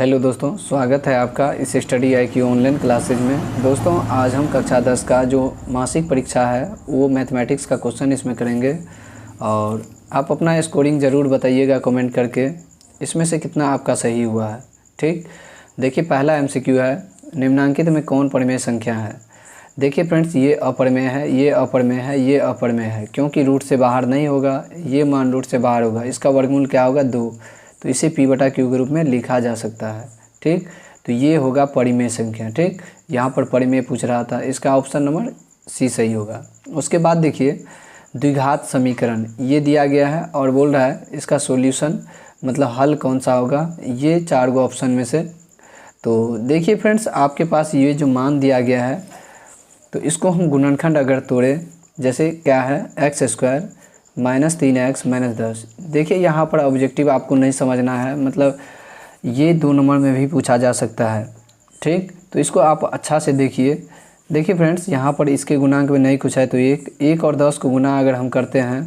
Hello दोस्तों, स्वागत है आपका इस स्टडी IQ ऑनलाइन क्लासेज में। दोस्तों आज हम कक्षा 10 का जो मासिक परीक्षा है वो मैथमेटिक्स का क्वेश्चन इसमें करेंगे और आप अपना स्कोरिंग ज़रूर बताइएगा कमेंट करके, इसमें से कितना आपका सही हुआ है। ठीक, देखिए पहला MCQ है, निम्नांकित में कौन परिमेय संख्या है। देखिए फ्रेंड्स, ये अपरिमेय है, ये अपरिमेय है, ये अपरिमेय है, क्योंकि रूट से बाहर नहीं होगा, ये मान रूट से बाहर होगा, इसका वर्गमूल क्या होगा 2, तो इसे P/Q के रूप में लिखा जा सकता है। ठीक, तो ये होगा परिमेय संख्या। ठीक, यहाँ पर परिमेय पूछ रहा था, इसका ऑप्शन नंबर C सही होगा। उसके बाद देखिए द्विघात समीकरण ये दिया गया है और बोल रहा है इसका सॉल्यूशन मतलब हल कौन सा होगा, ये 4 गो ऑप्शन में से। तो देखिए फ्रेंड्स, आपके पास ये जो मान दिया गया है तो इसको हम गुणनखंड अगर तोड़े, जैसे क्या है x² - 3x - 10। देखिए यहाँ पर ऑब्जेक्टिव आपको नहीं समझना है, मतलब ये 2 नंबर में भी पूछा जा सकता है। ठीक, तो इसको आप अच्छा से देखिए। देखिए फ्रेंड्स, यहाँ पर इसके गुणांक में नहीं कुछ है तो 1 और 10 को गुना अगर हम करते हैं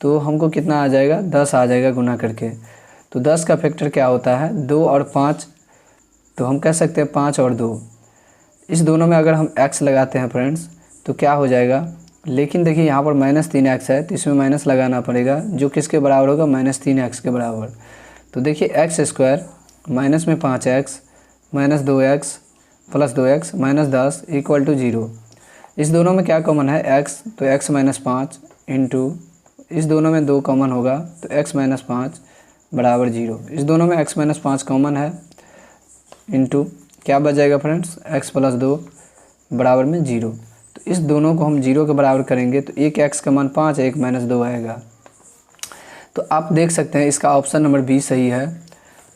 तो हमको कितना आ जाएगा, 10 आ जाएगा गुना करके। तो 10 का फैक्टर क्या होता है, 2 और 5, तो हम कह सकते हैं 5 और 2। इस दोनों में अगर हम x लगाते हैं फ्रेंड्स तो क्या हो जाएगा, लेकिन देखिए यहाँ पर -3x है तो इसमें माइनस लगाना पड़ेगा, जो किसके बराबर होगा, -3x के बराबर। तो देखिए x² माइनस में 5x -2x + 2x -10 = 0। इस दोनों में क्या कॉमन है, x, तो x - 5 इंटू इस दोनों में 2 कॉमन होगा तो x - 5 बराबर 0। इस दोनों में x - 5 कॉमन है इंटू क्या बच जाएगा फ्रेंड्स, x + 2 बराबर में 0। तो इस दोनों को हम 0 के बराबर करेंगे तो एक x का मान 5 है, 1 - 2 आएगा। तो आप देख सकते हैं इसका ऑप्शन नंबर B सही है,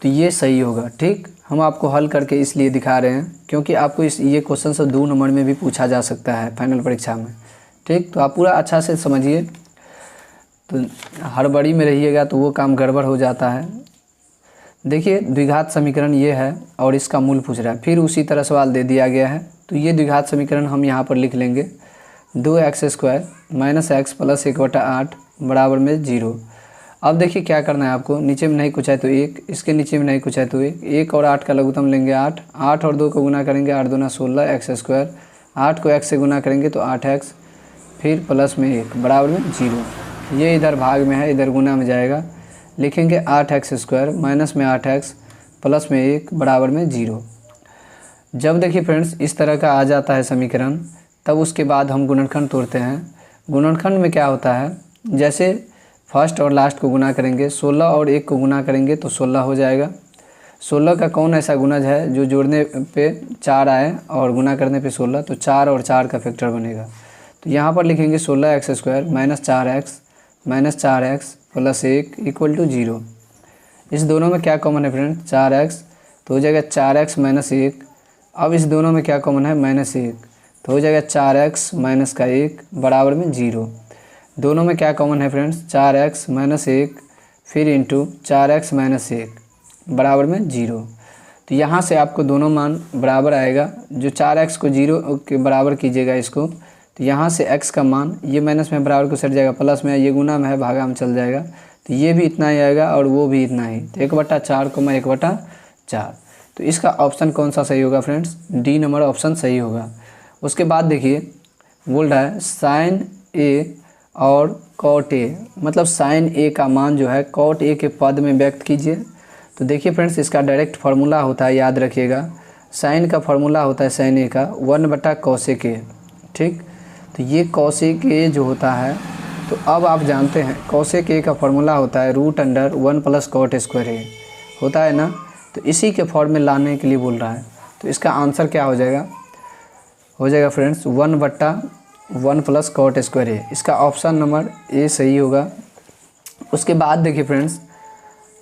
तो ये सही होगा। ठीक, हम आपको हल करके इसलिए दिखा रहे हैं क्योंकि आपको ये क्वेश्चन से 2 नंबर में भी पूछा जा सकता है फाइनल परीक्षा में। ठीक, तो आप पूरा अच्छा से समझिए, तो हड़बड़ी में रहिएगा तो वो काम गड़बड़ हो जाता है। देखिए द्विघात समीकरण ये है और इसका मूल पूछ रहा है, फिर उसी तरह सवाल दे दिया गया है। तो ये द्विघात समीकरण हम यहाँ पर लिख लेंगे, 2x² - x + 1/8 बराबर में 0। अब देखिए क्या करना है आपको, नीचे में नहीं कुछ है तो 1, इसके नीचे में नहीं कुछ है तो 1 और 8 का लघुत्तम लेंगे 8, 8 और 2 को गुना करेंगे 8 दूना 16 x², 8 को x से गुना करेंगे तो 8x, फिर प्लस में 1 बराबर में 0। ये इधर भाग में है, इधर गुना में जाएगा, लिखेंगे 8x² माइनस में 8x प्लस में 1 बराबर में 0। जब देखिए फ्रेंड्स इस तरह का आ जाता है समीकरण, तब उसके बाद हम गुणनखंड तोड़ते हैं। गुणनखंड में क्या होता है, जैसे फर्स्ट और लास्ट को गुना करेंगे, 16 और 1 को गुना करेंगे तो 16 हो जाएगा। 16 का कौन ऐसा गुणज है जो जोड़ने पे 4 आए और गुना करने पे 16, तो 4 और 4 का फैक्टर बनेगा। तो यहाँ पर लिखेंगे 16x² - 4x प्लस 1 = 0। इस दोनों में क्या कॉमन है फ्रेंड, 4x, तो हो जाएगा 4x - 1। अब इस दोनों में क्या कॉमन है, -1, तो हो जाएगा 4x - का 1 बराबर में 0। दोनों में क्या कॉमन है फ्रेंड्स, 4x - 1 फिर इंटू 4x - 1 बराबर में 0। तो यहाँ से आपको दोनों मान बराबर आएगा, जो 4x को 0 के बराबर कीजिएगा इसको, तो यहाँ से x का मान, ये माइनस में बराबर को सट जाएगा, प्लस में ये गुना में है, भागा में चल जाएगा, तो ये भी इतना ही आएगा और वो भी इतना ही, तो 1/4 को 1/4। तो इसका ऑप्शन कौन सा सही होगा फ्रेंड्स, D नंबर ऑप्शन सही होगा। उसके बाद देखिए बोल रहा है sin A और cot A, मतलब sin A का मान जो है cot A के पद में व्यक्त कीजिए। तो देखिए फ्रेंड्स, इसका डायरेक्ट फार्मूला होता है, याद रखिएगा, sin का फार्मूला होता है sin A का 1/cos A। ठीक, तो ये cos A जो होता है, तो अब आप जानते हैं cos A का फार्मूला होता है √1 + cot² A होता है ना, तो इसी के फॉर्म में लाने के लिए बोल रहा है। तो इसका आंसर क्या हो जाएगा, फ्रेंड्स 1/1 + cot² A। इसका ऑप्शन नंबर A सही होगा। उसके बाद देखिए फ्रेंड्स,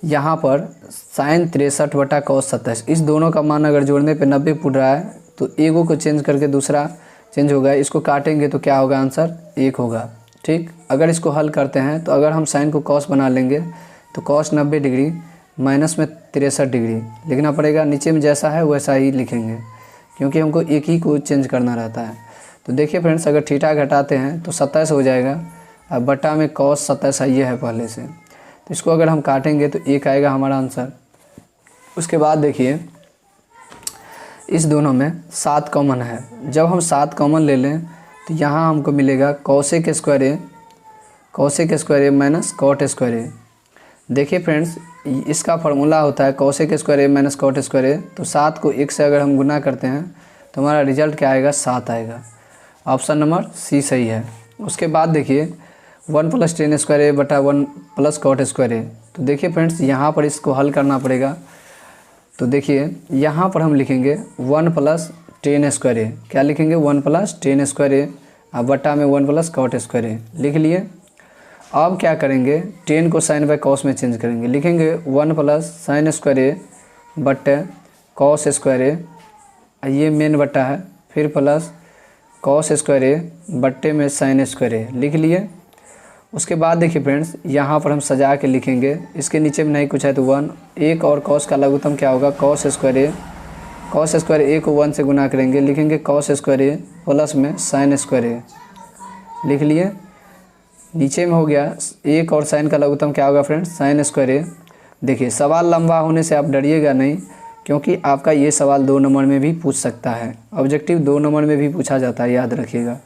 यहाँ पर sin 63/cos 27, इस दोनों का मान अगर जोड़ने पे 90 पुट रहा है तो एगो को चेंज करके दूसरा चेंज होगा, इसको काटेंगे तो क्या होगा, आंसर 1 होगा। ठीक, अगर इसको हल करते हैं तो अगर हम साइन को cos बना लेंगे तो cos 90 डिग्री माइनस में 63 डिग्री लिखना पड़ेगा, नीचे में जैसा है वैसा ही लिखेंगे क्योंकि हमको एक ही को चेंज करना रहता है। तो देखिए फ्रेंड्स, अगर थीटा घटाते हैं तो 27 हो जाएगा, अब बट्टा में cos 27 ये है पहले से, तो इसको अगर हम काटेंगे तो 1 आएगा हमारा आंसर। उसके बाद देखिए इस दोनों में 7 कॉमन है। जब हम 7 कॉमन ले लें तो यहाँ हमको मिलेगा कॉसेक स्क्वायर ए माइनस कॉट स्क्वायर ए। देखिए फ्रेंड्स, इसका फार्मूला होता है कॉसेक स्क्वायर ए माइनस कॉट स्क्वायर ए। तो 7 को 1 से अगर हम गुना करते हैं तो हमारा रिजल्ट क्या आएगा, 7 आएगा। ऑप्शन नंबर सी सही है। उसके बाद देखिए 1 + tan स्क्वायर ए बटा 1 + कॉट स्क्वायर ए। तो देखिए फ्रेंड्स, यहाँ पर इसको हल करना पड़ेगा। तो देखिए यहाँ पर हम लिखेंगे 1 + tan स्क्वायर ए। क्या लिखेंगे, 1 + tan स्क्वायर ए और बटा में 1 + कॉट स्क्वायर ए लिख लिए। अब क्या करेंगे, tan को sin बाय cos में चेंज करेंगे। लिखेंगे 1 + sin स्क्वायर ए बटे cos स्क्वायर ए, ये मेन बटा है, फिर प्लस cos स्क्वायर ए बट्टे में sin स्क्वायर ए लिख लिए। उसके बाद देखिए फ्रेंड्स, यहाँ पर हम सजा के लिखेंगे, इसके नीचे में नहीं कुछ है तो 1, 1 और cos का लघुत्तम क्या होगा, cos स्क्वायर ए को 1 से गुना करेंगे, लिखेंगे cos स्क्वायर ए प्लस में sin स्क्वायर ए लिख लिए। नीचे में हो गया 1 और sin का लघुत्तम क्या होगा फ्रेंड्स, sin स्क्वायर ए। देखिए सवाल लंबा होने से आप डरिएगा नहीं, क्योंकि आपका ये सवाल 2 नंबर में भी पूछ सकता है। ऑब्जेक्टिव 2 नंबर में भी पूछा जाता है, याद रखिएगा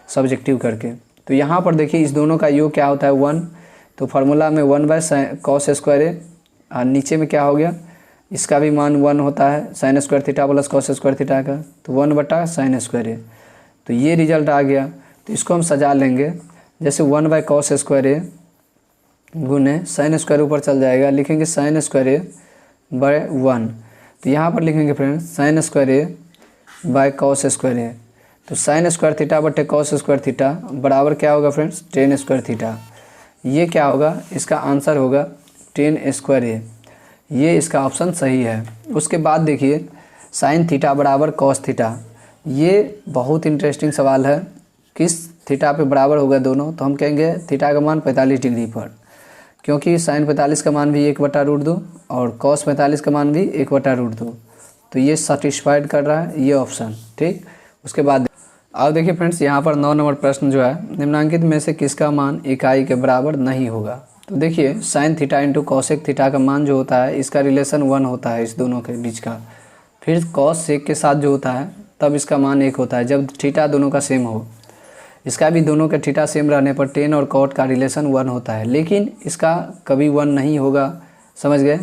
सब्जेक्टिव करके। तो यहाँ पर देखिए इस दोनों का योग क्या होता है, 1। तो फार्मूला में 1/cos स्क्वायर ए, और नीचे में क्या हो गया, इसका भी मान 1 होता है, sin square theta plus cos square theta का, तो 1/sin स्क्वायर ए। तो ये रिजल्ट आ गया। तो इसको हम सजा लेंगे, जैसे 1/cos स्क्वायर ए गुने sin स्क्वायर ऊपर चल जाएगा, लिखेंगे sin स्क्वायर ए बाय 1। तो यहाँ पर लिखेंगे फ्रेंड्स sin स्क्वायर ए बाय cos स्क्वायर ए। तो sin स्क्वायर थीटा बटे cos स्क्वायर थीटा बराबर क्या होगा फ्रेंड्स, tan स्क्वायर थीटा। ये क्या होगा, इसका आंसर होगा tan स्क्वायर ए। ये इसका ऑप्शन सही है। उसके बाद देखिए sin थीटा बराबर cos थीटा। ये बहुत इंटरेस्टिंग सवाल है, किस थीटा पे बराबर होगा दोनों। तो हम कहेंगे थीटा का मान 45 डिग्री पर, क्योंकि sin 45 का मान भी 1/√2 और cos 45 का मान भी 1/√2। तो ये सेटिस्फाइड कर रहा है ये ऑप्शन, ठीक। उसके बाद अब देखिए फ्रेंड्स, यहाँ पर 9 नंबर प्रश्न जो है, निम्नलिखित में से किसका मान इकाई के बराबर नहीं होगा। तो देखिए sin theta into cosec theta का मान जो होता है, इसका रिलेशन 1 होता है इस दोनों के बीच का। फिर cos सेक के साथ जो होता है तब इसका मान 1 होता है, जब थीटा दोनों का सेम हो। इसका भी दोनों का थीटा सेम रहने पर tan और cot का रिलेशन 1 होता है, लेकिन इसका कभी 1 नहीं होगा, समझ गए,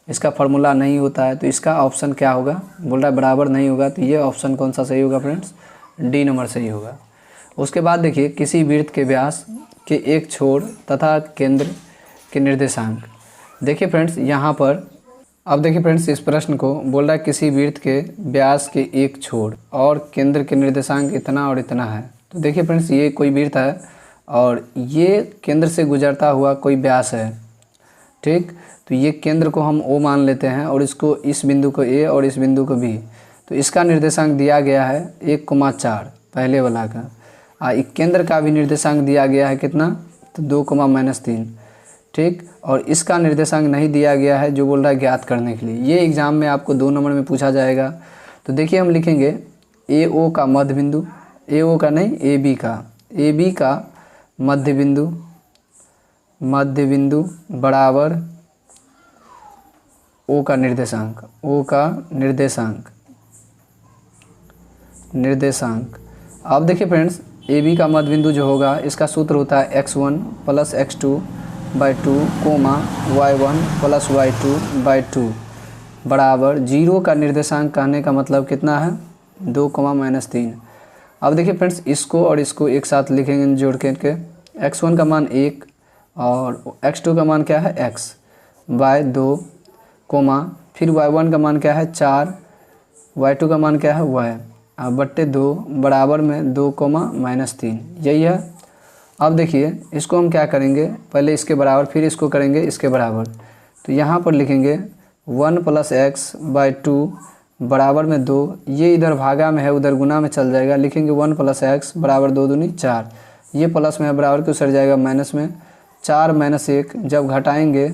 इसका फार्मूला नहीं होता है। तो इसका ऑप्शन क्या होगा, बोल रहा है बराबर नहीं होगा। तो ये ऑप्शन कौन सा सही होगा फ्रेंड्स, डी नंबर सही होगा। उसके बाद देखिए किसी वृत्त के व्यास के एक छोर तथा केंद्र के निर्देशांक। देखिए फ्रेंड्स यहाँ पर, अब देखिए फ्रेंड्स इस प्रश्न को बोल रहा है किसी वृत्त के व्यास के एक छोर और केंद्र के निर्देशांक इतना और इतना है। तो देखिए फ्रेंड्स, ये कोई वृत्त है और ये केंद्र से गुजरता हुआ कोई व्यास है, ठीक। तो ये केंद्र को हम O मान लेते हैं और इसको, इस बिंदु को A और इस बिंदु को B। तो इसका निर्देशांक दिया गया है 1,4 पहले वाला का। केंद्र का भी निर्देशांक दिया गया है कितना, तो 2,-3, ठीक। और इसका निर्देशांक नहीं दिया गया है, जो बोल रहा है ज्ञात करने के लिए। ये एग्जाम में आपको 2 नंबर में पूछा जाएगा। तो देखिए हम लिखेंगे AO का मध्य बिंदु, AO का नहीं AB का, AB का मध्य बिंदु बराबर O का निर्देशांक, O का निर्देशांक। अब देखिए फ्रेंड्स, AB का मध्य बिंदु जो होगा, इसका सूत्र होता है x1 + x2/2, y1 + y2/2 बराबर 0 का निर्देशांक कहने का मतलब कितना है, 2,-3। अब देखिए फ्रेंड्स, इसको और इसको एक साथ लिखेंगे जोड़ के, x1 का मान 1 और x2 का मान क्या है x/2, फिर y1 का मान क्या है 4, y2 का मान क्या है y बट्टे 2 बराबर में 2,-3, यही है। अब देखिए इसको हम क्या करेंगे, पहले इसके बराबर फिर इसको करेंगे इसके बराबर। तो यहाँ पर लिखेंगे 1 + x/2 बराबर में 2, ये इधर भागा में है उधर गुना में चल जाएगा, लिखेंगे 1 + x बराबर 2 दूनी 4, ये प्लस में है बराबर के सर जाएगा माइनस में, 4 - 1 जब घटाएंगे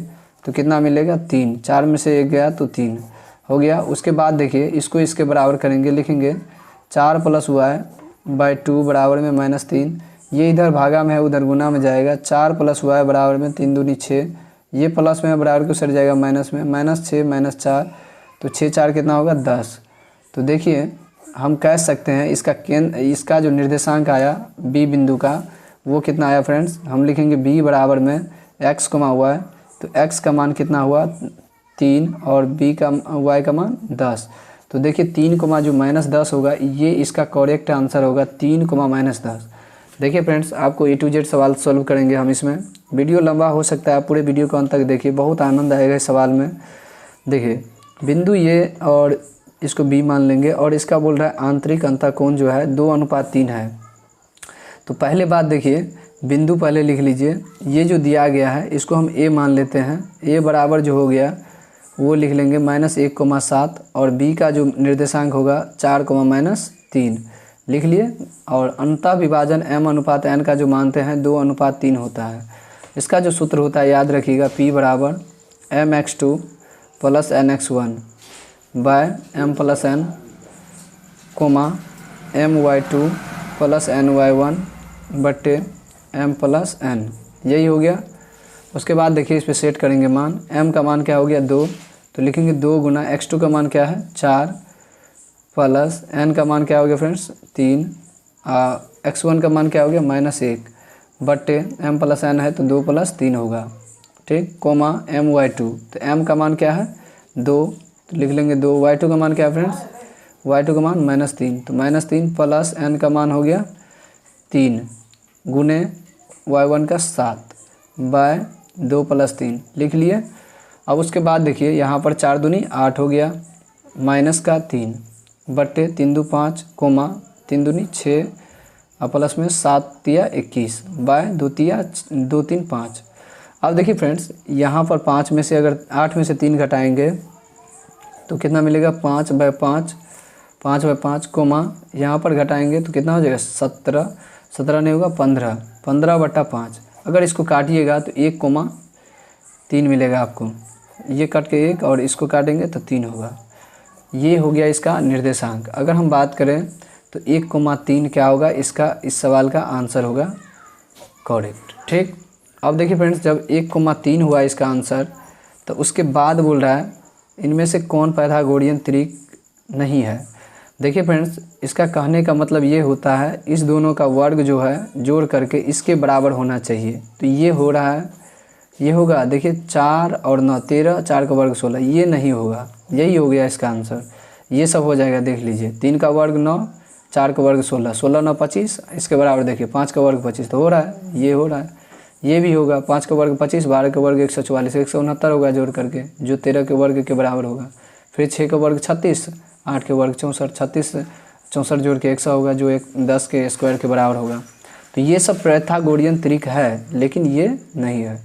तो कितना मिलेगा 3, 4 में से 1 गया तो 3 हो गया। उसके बाद देखिए इसको इसके बराबर करेंगे, लिखेंगे 4 + y/2 बराबर में -3, ये इधर भागा में है उधर गुना में जाएगा, 4 + y बराबर में 3 दूनी 6, ये प्लस में है बराबर के सर जाएगा माइनस में, -6 - 4 तो 6 4 कितना होगा 10, तो देखिए हम कह सकते हैं इसका जो निर्देशांक आया बी बिंदु का वो कितना आया फ्रेंड्स, हम लिखेंगे बी बराबर में x, y, तो x का मान कितना हुआ 3 और b का y का मान 10। तो देखिए 3 कोमा जो -10 होगा ये इसका करेक्ट आंसर होगा 3 कोमा -10। देखिए फ्रेंड्स आपको A to Z सवाल सॉल्व करेंगे हम इसमें। वीडियो लंबा हो सकता है, आप पूरे वीडियो को अंत तक देखिए, बहुत आनंद आएगा इस सवाल में। देखिए बिंदु ये और इसको B मान लेंगे और इसका बोल रहा है आंतरिक अंतःकोण जो है 2:3 है। तो पहले बात देखिए बिंदु पहले लिख लीजिए, ये जो दिया गया है इसको हम A मान लेते हैं। A बराबर जो हो गया वो लिख लेंगे -1,7 और B का जो निर्देशांक होगा 4, -3 लिख लिए। और अंतः विभाजन m/n का जो मानते हैं 2:3 होता है। इसका जो सूत्र होता है याद रखिएगा, P बराबर mx2 + nx1 bye m + n, my2 + ny1 बट्टे m + n, यही हो गया। उसके बाद देखिए इस पे सेट करेंगे मान। m का मान क्या हो गया 2, तो लिखेंगे 2 गुना x2 का मान क्या है 4 प्लस n का मान क्या हो गया फ्रेंड्स 3, x1 का मान क्या हो गया -1 बट्टे m + n है तो 2 + 3 होगा, ठीक, my2, तो m का मान क्या है 2, तो लिख लेंगे 2, y2 का मान क्या है फ्रेंड्स, y2 का मान -3, तो -3 प्लस n का मान हो गया 3 गुने y1 का 7 बाय 2 + 3 लिख लिए। अब उसके बाद देखिए यहाँ पर 4 दूनी 8 हो गया, माइनस का 3 बट्टे 3 2 5 कोमा 3 दूनी 6 और प्लस में 7 तिया 21 बाय 2 तिया 2 3 5। अब देखिए फ्रेंड्स यहाँ पर 5 में से अगर 8 में से 3 घटाएंगे तो कितना मिलेगा 5/5, 5/5 कोमा यहाँ पर घटाएंगे तो कितना हो जाएगा 17, 17 नहीं होगा 15, 15/5। अगर इसको काटिएगा तो 1,3 मिलेगा आपको, ये कट के 1 और इसको काटेंगे तो 3 होगा। ये हो गया इसका निर्देशांक। अगर हम बात करें तो 1,3 क्या होगा, इसका इस सवाल का आंसर होगा करेक्ट, ठीक। अब देखिए फ्रेंड्स जब 1,3 हुआ इसका आंसर तो उसके बाद बोल रहा है इनमें से कौन पाइथागोरियन त्रिक नहीं है। देखिए फ्रेंड्स इसका कहने का मतलब ये होता है इस दोनों का वर्ग जो है जोड़ करके इसके बराबर होना चाहिए। तो ये हो रहा है, ये होगा देखिए 4 और 9 13, 4 का वर्ग 16, ये नहीं होगा, यही हो गया इसका आंसर। ये सब हो जाएगा, देख लीजिए 3 का वर्ग 9, 4 का वर्ग 16, 16 9 25, इसके बराबर देखिए 5 का वर्ग 25 तो हो रहा है, ये हो रहा है, ये भी होगा 5 का वर्ग 25, 12 का वर्ग 144, 169 होगा जोड़ करके जो 13 के वर्ग के बराबर होगा। फिर 6 का वर्ग 36, 8 के वर्ग 64, 36 64 जोड़ के 100 होगा जो 10 के स्क्वायर के बराबर होगा। तो ये सब पाइथागोरियन त्रिक है लेकिन ये नहीं है।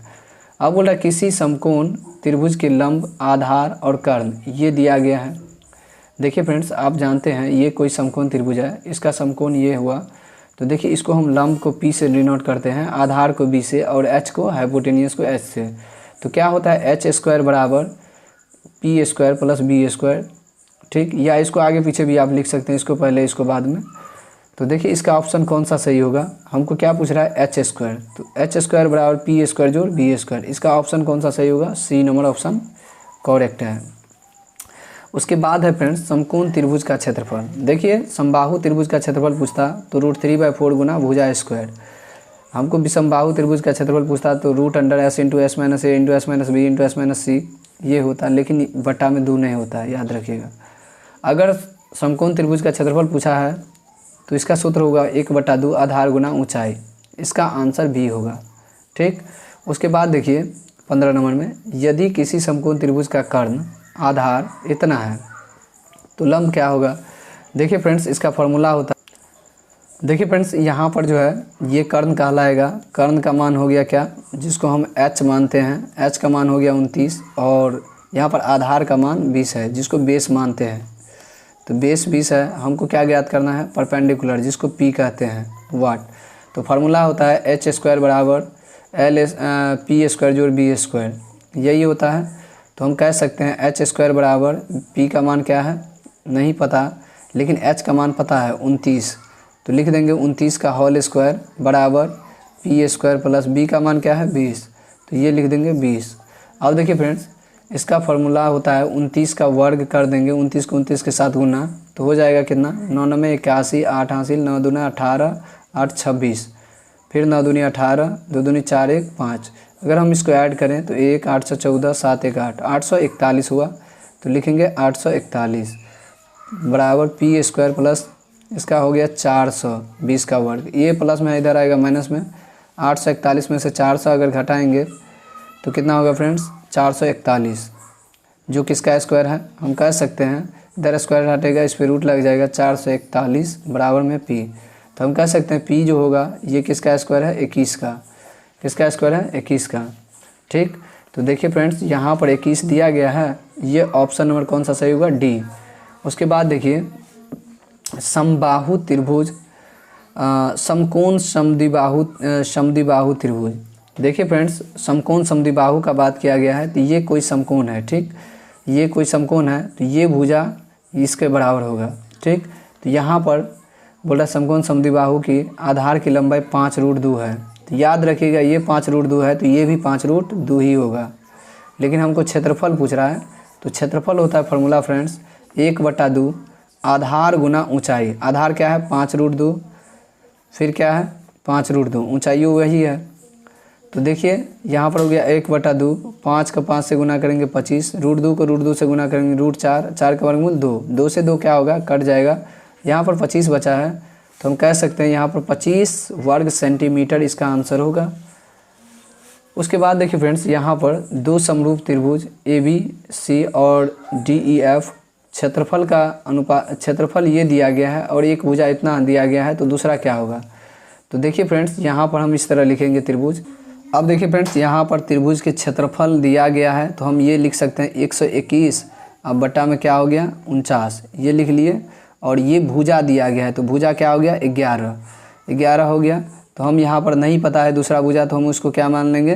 अब बोल रहा है किसी समकोण त्रिभुज के लंब, आधार और कर्ण ये दिया गया है। देखिए फ्रेंड्स आप जानते हैं ये कोई समकोण त्रिभुज है, इसका समकोण ये हुआ, तो देखिए इसको हम लंब को P से डिनोट करते हैं, आधार को B से और H को हाइपोटेनियस को H से। तो क्या होता है h² बराबर P² प्लस B², ठीक, या इसको आगे पीछे भी आप लिख सकते हैं, इसको पहले इसको बाद में। तो देखिए इसका ऑप्शन कौन सा सही होगा, हमको क्या पूछ रहा है h², तो h² बराबर P² जोड़ B², इसका ऑप्शन कौन सा सही होगा, C नंबर ऑप्शन करेक्ट है। उसके बाद है फ्रेंड्स समकोण त्रिभुज का क्षेत्रफल। देखिए समबाहु त्रिभुज का क्षेत्रफल पूछता तो √3/4 गुना भुजा स्क्वायर। हमको विषमबाहु त्रिभुज का क्षेत्रफल पूछता तो √S × S - A × S - B × S - C ये होता, लेकिन बट्टा में 2 नहीं होता है, याद रखिएगा। अगर समकोण त्रिभुज का क्षेत्रफल पूछा है तो इसका सूत्र होगा 1/2 आधार गुना ऊंचाई, इसका आंसर B होगा, ठीक। उसके बाद देखिए 15 नंबर में यदि किसी समकोण त्रिभुज का कर्ण आधार इतना है तो लंब क्या होगा। देखिए फ्रेंड्स इसका फॉर्मूला होता है, देखिए फ्रेंड्स यहाँ पर जो है ये कर्ण कहलाएगा, कर्ण का मान हो गया क्या, जिसको हम h मानते हैं, h का मान हो गया 29 और यहाँ पर आधार का मान 20 है जिसको बेस मानते हैं, तो बेस 20 है। हमको क्या ज्ञात करना है, परपेंडिकुलर जिसको P कहते हैं वाट। तो फार्मूला होता है h² बराबर P² जोड़ B², यही होता है। तो हम कह सकते हैं h² बराबर P का मान क्या है नहीं पता, लेकिन h का मान पता है 29, तो लिख देंगे 29 का होल स्क्वायर बराबर P² प्लस B का मान क्या है 20, तो ये लिख देंगे 20। अब देखिए फ्रेंड्स इसका फॉर्मूला होता है 29 का वर्ग कर देंगे, 29 को 29 के साथ गुना तो हो जाएगा कितना, 9 9 81, 8 हासिल, 9 दूना 18, 8 26, फिर 9 दूनी 18, 2 दूनी 4 1 5। अगर हम इसको ऐड करें तो 1 8 14, 7 1 8, 841 हुआ। तो लिखेंगे 841 बराबर पी स्क्वायर प्लस इसका हो गया 420 का वर्ग। ये प्लस में इधर आएगा माइनस में। 841 में से 400 अगर घटाएंगे तो कितना होगा फ्रेंड्स, 441, जो किसका स्क्वायर है। हम कह सकते हैं इधर स्क्वायर हटेगा, इस पर रूट लग जाएगा, 441 बराबर में पी। तो हम कह सकते हैं पी जो होगा ये किसका स्क्वायर है, 21 का। किसका स्क्वायर है, 21 का। ठीक, तो देखिए फ्रेंड्स यहाँ पर 21 दिया गया है, ये ऑप्शन नंबर कौन सा सही होगा, डी। उसके बाद देखिए समबाहु त्रिभुज, समकोण समद्विबाहु त्रिभुज। देखिए फ्रेंड्स समकोण समद्विबाहु का बात किया गया है, तो ये कोई समकोण है। ठीक, ये कोई समकोण है, तो ये भुजा इसके बराबर होगा। ठीक, तो यहाँ पर बोल रहा समकोण समद्विबाहु की आधार की लंबाई 5√2 है। तो याद रखिएगा ये 5√2 है, तो ये भी 5√2 ही होगा। लेकिन हमको क्षेत्रफल पूछ रहा है, तो क्षेत्रफल होता है फार्मूला फ्रेंड्स 1/2 आधार गुना ऊंचाई। आधार क्या है, 5√2, फिर क्या है 5√2, ऊंचाई वही है। तो देखिए यहाँ पर हो गया 1/2, 5 का 5 से गुना करेंगे 25, √2 को √2 से गुना करेंगे √4, 4 का वर्गमूल 2, 2 से 2 क्या होगा, कट जाएगा। यहाँ पर 25 बचा है, तो हम कह सकते हैं यहाँ पर 25 वर्ग सेंटीमीटर इसका आंसर होगा। उसके बाद देखिए फ्रेंड्स यहाँ पर दो समरूप त्रिभुज ABC और DEF, क्षेत्रफल का अनुपात, क्षेत्रफल ये दिया गया है और एक भुजा इतना दिया गया है, तो दूसरा क्या होगा। तो देखिए फ्रेंड्स यहाँ पर हम इस तरह लिखेंगे त्रिभुज। अब देखिए फ्रेंड्स यहाँ पर त्रिभुज के क्षेत्रफल दिया गया है, तो हम ये लिख सकते हैं 121, अब बटा में क्या हो गया 49, ये लिख लिए। और ये भुजा दिया गया है, तो भुजा क्या हो गया 11 हो गया। तो हम यहाँ पर नहीं पता है दूसरा भुजा, तो हम उसको क्या मान लेंगे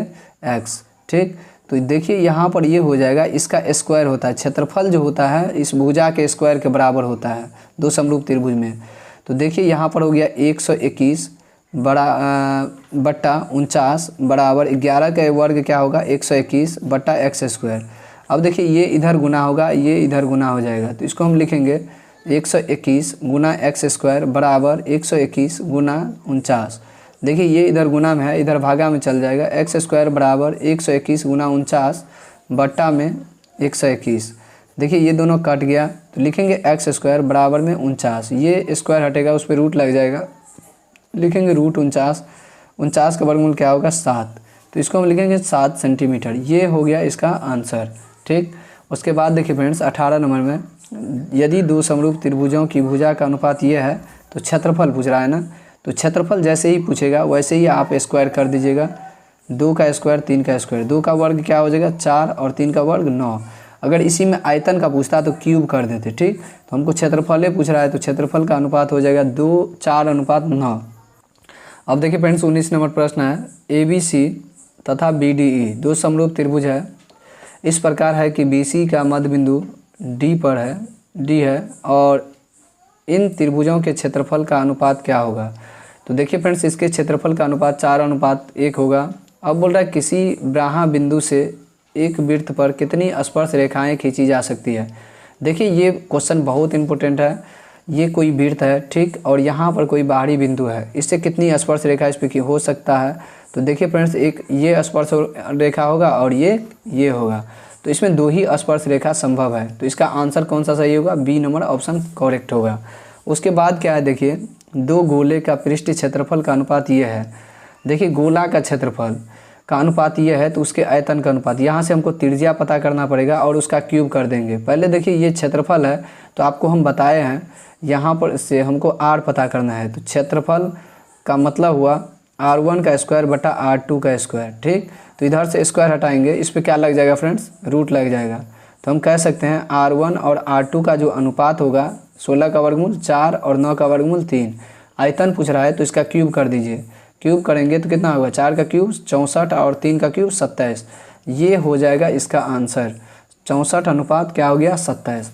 x। ठीक, तो देखिए यहाँ पर ये हो जाएगा, इसका स्क्वायर होता है, क्षेत्रफल जो होता है इस भुजा के स्क्वायर के बराबर होता है दो समरूप त्रिभुज में। तो देखिए यहाँ पर हो गया 121 बटा 49 बराबर 11 का वर्ग क्या होगा 121 बटा x²। अब देखिए ये इधर गुना होगा, ये इधर गुना हो जाएगा, तो इसको हम लिखेंगे 121 गुना x² बराबर 121 गुना 49। देखिए ये इधर गुना में है, इधर भागा में चल जाएगा, x² बराबर 121 गुना 49 बट्टा में 121। देखिए ये दोनों कट गया, तो लिखेंगे x² बराबर में 49, ये स्क्वायर हटेगा उस पर रूट लग जाएगा, लिखेंगे √49। 49 का वर्गमूल क्या होगा 7, तो इसको हम लिखेंगे 7 सेंटीमीटर। ये हो गया इसका आंसर। ठीक, उसके बाद देखिए फ्रेंड्स 18 नंबर में यदि दो समरूप त्रिभुजों की भुजा का अनुपात ये है, तो क्षेत्रफल पूछ रहा है ना, तो क्षेत्रफल जैसे ही पूछेगा वैसे ही आप स्क्वायर कर दीजिएगा। 2 का स्क्वायर 3 का स्क्वायर, 2 का वर्ग क्या हो जाएगा 4 और 3 का वर्ग 9। अगर इसी में आयतन का पूछता तो क्यूब कर देते। ठीक, तो हमको क्षेत्रफल पूछ रहा है, तो क्षेत्रफल का अनुपात हो जाएगा 2:4:9। अब देखिए फ्रेंड्स 19 नंबर प्रश्न है, ABC तथा BDE दो समरूप त्रिभुज है, इस प्रकार है कि BC का मध्य बिंदु D है और इन त्रिभुजों के क्षेत्रफल का अनुपात क्या होगा। तो देखिए फ्रेंड्स इसके क्षेत्रफल का अनुपात 4:1 होगा। अब बोल रहा है किसी ब्राहा बिंदु से एक वृत्त पर कितनी स्पर्श रेखाएं खींची जा सकती है। देखिए ये क्वेश्चन बहुत इंपॉर्टेंट है। ये कोई वृत्त है, ठीक, और यहाँ पर कोई बाहरी बिंदु है, इससे कितनी स्पर्श रेखा इस पर हो सकता है। तो देखिए फ्रेंड्स एक ये स्पर्श रेखा होगा और ये होगा, तो इसमें 2 ही स्पर्श रेखा संभव है। तो इसका आंसर कौन सा सही होगा, बी नंबर ऑप्शन करेक्ट होगा। उसके बाद क्या है, देखिए दो गोले का पृष्ठ क्षेत्रफल का अनुपात ये है। देखिए गोला का क्षेत्रफल का अनुपात ये है, तो उसके आयतन का अनुपात, यहाँ से हमको त्रिज्या पता करना पड़ेगा और उसका क्यूब कर देंगे। पहले देखिए ये क्षेत्रफल है, तो आपको हम बताए हैं यहाँ पर से हमको r पता करना है। तो क्षेत्रफल का मतलब हुआ r1 का स्क्वायर बटा r2 का स्क्वायर। ठीक, तो इधर से स्क्वायर हटाएंगे, इस पर क्या लग जाएगा फ्रेंड्स, रूट लग जाएगा। तो हम कह सकते हैं r1 और r2 का जो अनुपात होगा 16 का वर्गमूल 4 और 9 का वर्गमूल 3। आयतन पूछ रहा है तो इसका क्यूब कर दीजिए, क्यूब करेंगे तो कितना होगा, 4 का क्यूब 64 और 3 का क्यूब 27। ये हो जाएगा इसका आंसर, 64 अनुपात क्या हो गया 27।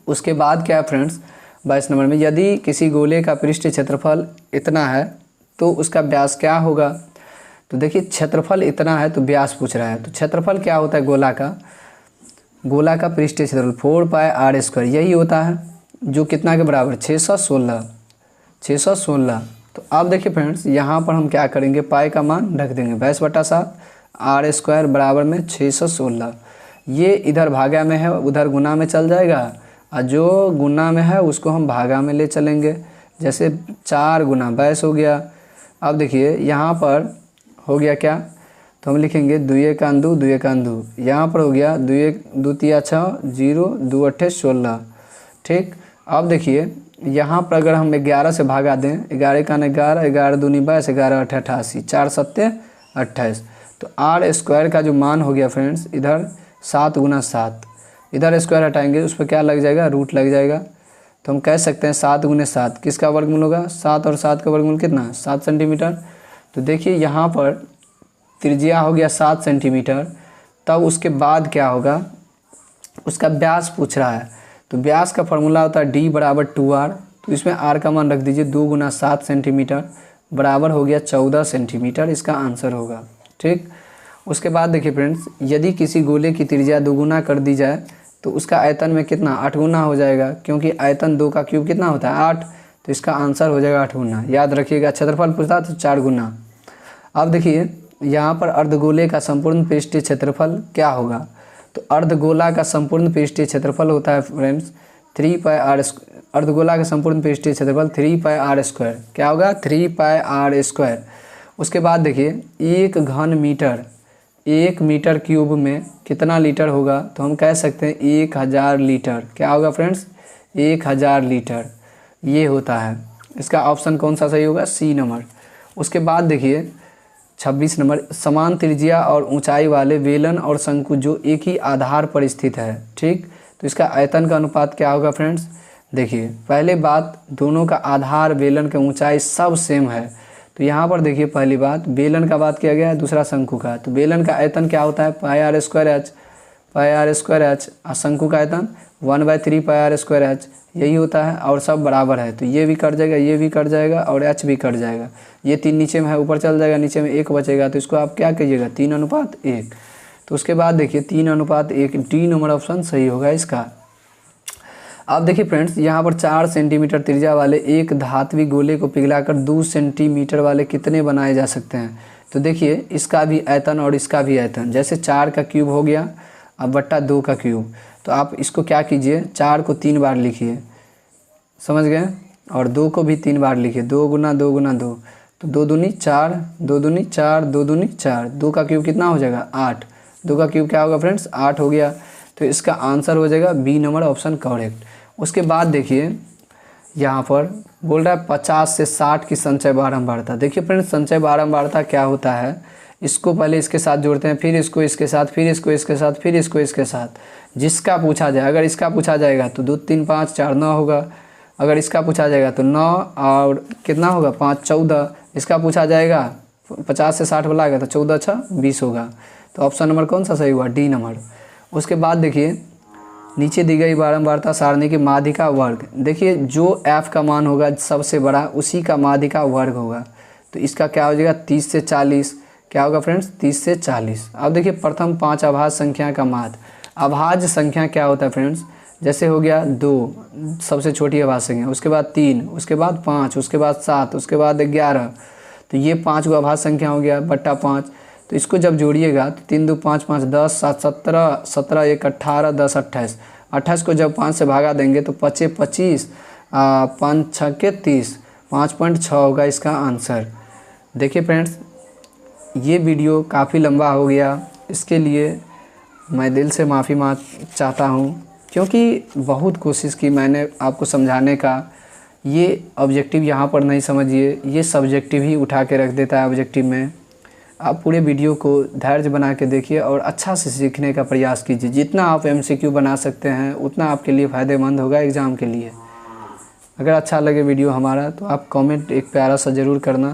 उसके बाद क्या है फ्रेंड्स 22 नंबर में, यदि किसी गोले का पृष्ठ क्षेत्रफल इतना है तो उसका व्यास क्या होगा। तो देखिए क्षेत्रफल इतना है तो व्यास पूछ रहा है, तो क्षेत्रफल क्या होता है गोला का पृष्ठ क्षेत्रफल 4πr², यही होता है। जो कितना के बराबर 616, 616। तो अब देखिए फ्रेंड्स यहाँ पर हम क्या करेंगे, पाई का मान रख देंगे 22/7 आर स्क्वायर बराबर में 616। ये इधर भागा में है, उधर गुना में चल जाएगा, और जो गुना में है उसको हम भागा में ले चलेंगे। जैसे 4 गुना 22 हो गया। अब देखिए यहाँ पर हो गया क्या, तो हम लिखेंगे 2 1 2 2 1 2। यहाँ पर हो गया 2 1 2 3 6 0 2 8 16। ठीक, अब देखिए यहाँ पर अगर हम 11 से भागा दें, 11 का 11, 11 दूनी 22, 11 8 88, 4 7 28। तो आर स्क्वायर का जो मान हो गया फ्रेंड्स, इधर 7 गुना 7, इधर स्क्वायर हटाएंगे उस पर क्या लग जाएगा, रूट लग जाएगा। तो हम कह सकते हैं 7 गुने 7 किसका वर्गमूल होगा, 7 और 7 का वर्गमूल कितना, 7 सेंटीमीटर। तो देखिए यहाँ पर त्रिज्या हो गया 7 सेंटीमीटर। तब उसके बाद क्या होगा, उसका व्यास पूछ रहा है, तो व्यास का फॉर्मूला होता है d बराबर 2r। तो इसमें r का मान रख दीजिए, 2 गुना 7 सेंटीमीटर बराबर हो गया 14 सेंटीमीटर, इसका आंसर होगा। ठीक, उसके बाद देखिए फ्रेंड्स, यदि किसी गोले की त्रिज्या 2 गुना कर दी जाए तो उसका आयतन में कितना 8 गुना हो जाएगा, क्योंकि आयतन 2 का क्यूब कितना होता है 8। तो इसका आंसर हो जाएगा 8 गुना। याद रखिएगा, क्षेत्रफल पूछता तो 4 गुना। अब देखिए यहाँ पर अर्धगोले का संपूर्ण पृष्ठीय क्षेत्रफल क्या होगा, तो अर्धगोला का संपूर्ण पृष्ठीय क्षेत्रफल होता है फ्रेंड्स 3 पाई आर। अर्धगोला का संपूर्ण पृष्ठीय क्षेत्रफल 3 पाई आर स्क्वायर, क्या होगा 3 पाई आर स्क्वायर। उसके बाद देखिए 1 घन मीटर, 1 मीटर क्यूब में कितना लीटर होगा, तो हम कह सकते हैं 1000 लीटर। क्या होगा फ्रेंड्स, 1000 लीटर ये होता है। इसका ऑप्शन कौन सा सही होगा, सी नंबर। उसके बाद देखिए 26 नंबर, समान त्रिज्या और ऊंचाई वाले बेलन और शंकु जो एक ही आधार पर स्थित है। ठीक, तो इसका आयतन का अनुपात क्या होगा फ्रेंड्स, देखिए पहले बात, दोनों का आधार बेलन की ऊंचाई सब सेम है। तो यहाँ पर देखिए पहली बात बेलन का बात किया गया है, दूसरा शंकु का। तो बेलन का आयतन क्या होता है, pi R square H, pi R square H, और शंकु का आयतन 1/3 पाई आर स्क्वायर एच, यही होता है। और सब बराबर है, तो ये भी कट जाएगा, ये भी कट जाएगा, और एच भी कट जाएगा। ये 3 नीचे में है, ऊपर चल जाएगा, नीचे में 1 बचेगा। तो इसको आप क्या कहिएगा, 3:1। तो उसके बाद देखिए 3:1, डी नंबर ऑप्शन सही होगा इसका। अब देखिए फ्रेंड्स, यहाँ पर 4 सेंटीमीटर त्रिज्या वाले एक धात्विक गोले को पिघलाकर 2 सेंटीमीटर वाले कितने बनाए जा सकते हैं। तो देखिए इसका भी आयतन और इसका भी आयतन, जैसे 4 का क्यूब हो गया, अब बट्टा 2 का क्यूब। तो आप इसको क्या कीजिए, 4 को 3 बार लिखिए, समझ गए, और 2 को भी 3 बार लिखिए, 2 गुना 2 गुना 2, तो 2 दूनी 4, 2 दूनी 4, 2 दूनी 4, 2 का क्यूब कितना हो जाएगा 8, 2 का क्यूब क्या होगा फ्रेंड्स 8 हो गया। तो इसका आंसर हो जाएगा बी नंबर ऑप्शन करेक्ट। उसके बाद देखिए यहाँ पर बोल रहा है 50 से 60 की संचय बारंबारता। देखिए फ्रेंड्स, संचय बारंबारता क्या होता है, इसको पहले इसके साथ जोड़ते हैं, फिर इसको इसके साथ, फिर इसको इसके साथ, फिर इसको इसके साथ, जिसका पूछा जाए। अगर इसका पूछा जाएगा तो 2 3 5 4 9 होगा। अगर इसका पूछा जाएगा तो 9 और कितना होगा 5 14। इसका पूछा जाएगा 50 से 60 वाला आएगा तो 14 6 20 होगा। तो ऑप्शन नंबर कौन सा सही हुआ, डी नंबर। उसके बाद देखिए नीचे दी गई बारंबारता सारणी के माध्य का वर्ग। देखिए जो एफ का मान होगा सबसे बड़ा, उसी का माध्य का वर्ग होगा। तो इसका क्या हो जाएगा 30 से 40, क्या होगा फ्रेंड्स 30 से 40। अब देखिए प्रथम 5 अभाज्य संख्या का माध्य। अभाज्य संख्या क्या होता है फ्रेंड्स, जैसे हो गया 2 सबसे छोटी अभाज्य संख्या, उसके बाद 3, उसके बाद 5, उसके बाद 7, उसके बाद 11। तो ये 5 गो अभाज्य संख्या हो गया बट्टा 5। तो इसको जब जोड़िएगा तो 3 2 5 5 10 7 17 17 1 18 10 28। 28 को जब 5 से भागा देंगे तो 25 25 5 6 के 30, 5.6 होगा इसका आंसर। देखिए फ्रेंड्स, ये वीडियो काफ़ी लंबा हो गया, इसके लिए मैं दिल से माफ़ी चाहता हूँ, क्योंकि बहुत कोशिश की मैंने आपको समझाने का। ये ऑब्जेक्टिव यहाँ पर नहीं समझिए, ये सब्जेक्टिव ही उठा के रख देता है ऑब्जेक्टिव में। आप पूरे वीडियो को धैर्य बना के देखिए और अच्छा से सीखने का प्रयास कीजिए। जितना आप MCQ बना सकते हैं उतना आपके लिए फ़ायदेमंद होगा एग्ज़ाम के लिए। अगर अच्छा लगे वीडियो हमारा तो आप कमेंट एक प्यारा सा ज़रूर करना।